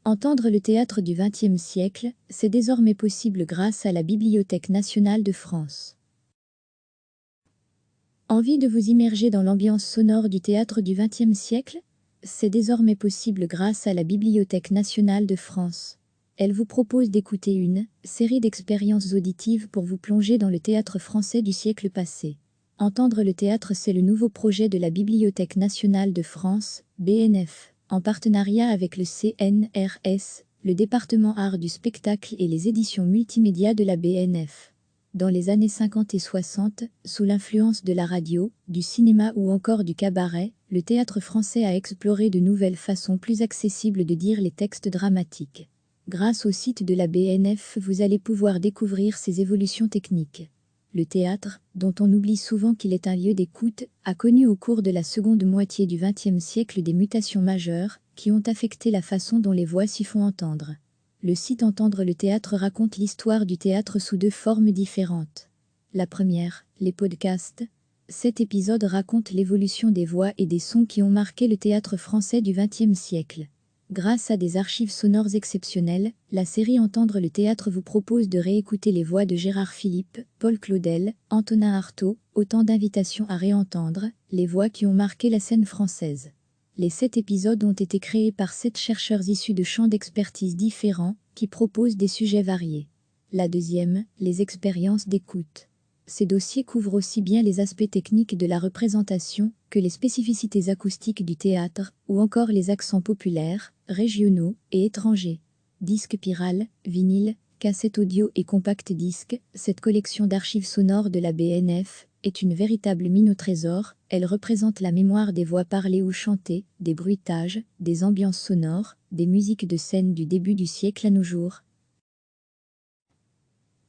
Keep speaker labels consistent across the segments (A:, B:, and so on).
A: Entendre le théâtre du XXe siècle, c'est désormais possible grâce à la Bibliothèque nationale de France. Envie de vous immerger dans l'ambiance sonore du théâtre du XXe siècle? C'est désormais possible grâce à la Bibliothèque nationale de France. Elle vous propose d'écouter une série d'expériences auditives pour vous plonger dans le théâtre français du siècle passé. Entendre le théâtre, c'est le nouveau projet de la Bibliothèque nationale de France, BNF, en partenariat avec le CNRS, le département art du spectacle et les éditions multimédia de la BNF. Dans les années 50 et 60, sous l'influence de la radio, du cinéma ou encore du cabaret, le théâtre français a exploré de nouvelles façons plus accessibles de dire les textes dramatiques. Grâce au site de la BNF, vous allez pouvoir découvrir ces évolutions techniques. Le théâtre, dont on oublie souvent qu'il est un lieu d'écoute, a connu au cours de la seconde moitié du XXe siècle des mutations majeures qui ont affecté la façon dont les voix s'y font entendre. Le site Entendre le théâtre raconte l'histoire du théâtre sous deux formes différentes. La première, les podcasts. Cet épisode raconte l'évolution des voix et des sons qui ont marqué le théâtre français du XXe siècle. Grâce à des archives sonores exceptionnelles, la série Entendre le théâtre vous propose de réécouter les voix de Gérard Philipe, Paul Claudel, Antonin Artaud, autant d'invitations à réentendre, les voix qui ont marqué la scène française. Les 7 épisodes ont été créés par 7 chercheurs issus de champs d'expertise différents, qui proposent des sujets variés. La deuxième, les expériences d'écoute. Ces dossiers couvrent aussi bien les aspects techniques de la représentation que les spécificités acoustiques du théâtre, ou encore les accents populaires, régionaux et étrangers. Disques Pyral, vinyle, cassettes audio et compact disques, cette collection d'archives sonores de la BNF est une véritable mine au trésor. Elle représente la mémoire des voix parlées ou chantées, des bruitages, des ambiances sonores, des musiques de scène du début du siècle à nos jours.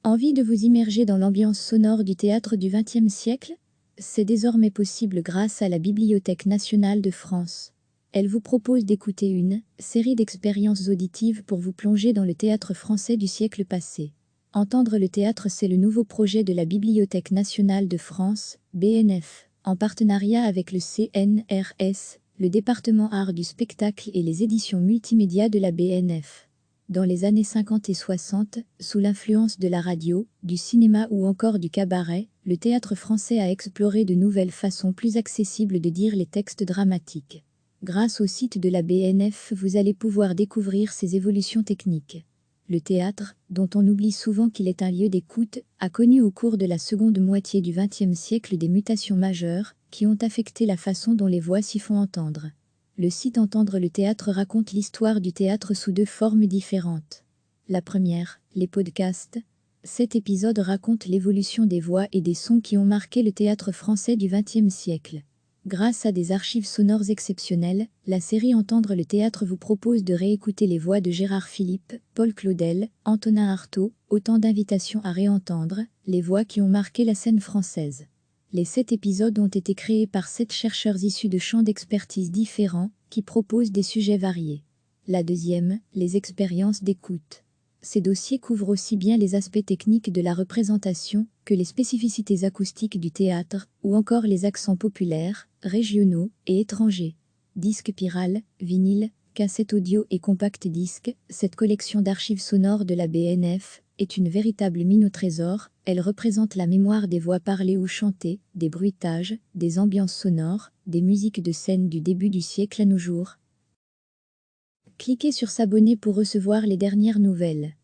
A: Envie de vous immerger dans l'ambiance sonore du théâtre du XXe siècle? C'est désormais possible grâce à la Bibliothèque nationale de France. Elle vous propose d'écouter une série d'expériences auditives pour vous plonger dans le théâtre français du siècle passé. Entendre le théâtre, c'est le nouveau projet de la Bibliothèque nationale de France, BNF, en partenariat avec le CNRS, le département art du spectacle et les éditions multimédia de la BNF. Dans les années 50 et 60, sous l'influence de la radio, du cinéma ou encore du cabaret, le théâtre français a exploré de nouvelles façons plus accessibles de dire les textes dramatiques. Grâce au site de la BNF, vous allez pouvoir découvrir ces évolutions techniques. Le théâtre, dont on oublie souvent qu'il est un lieu d'écoute, a connu au cours de la seconde moitié du XXe siècle des mutations majeures qui ont affecté la façon dont les voix s'y font entendre. Le site Entendre le théâtre raconte l'histoire du théâtre sous deux formes différentes. La première, les podcasts. Cet épisode raconte l'évolution des voix et des sons qui ont marqué le théâtre français du XXe siècle. Grâce à des archives sonores exceptionnelles, la série Entendre le théâtre vous propose de réécouter les voix de Gérard Philipe, Paul Claudel, Antonin Artaud, autant d'invitations à réentendre, les voix qui ont marqué la scène française. Les 7 épisodes ont été créés par 7 chercheurs issus de champs d'expertise différents, qui proposent des sujets variés. La deuxième, les expériences d'écoute. Ces dossiers couvrent aussi bien les aspects techniques de la représentation que les spécificités acoustiques du théâtre, ou encore les accents populaires, régionaux et étrangers. Disques Pyral, vinyle, cassettes audio et compact disques, cette collection d'archives sonores de la BNF est une véritable mine au trésor. Elle représente la mémoire des voix parlées ou chantées, des bruitages, des ambiances sonores, des musiques de scène du début du siècle à nos jours. Cliquez sur s'abonner pour recevoir les dernières nouvelles.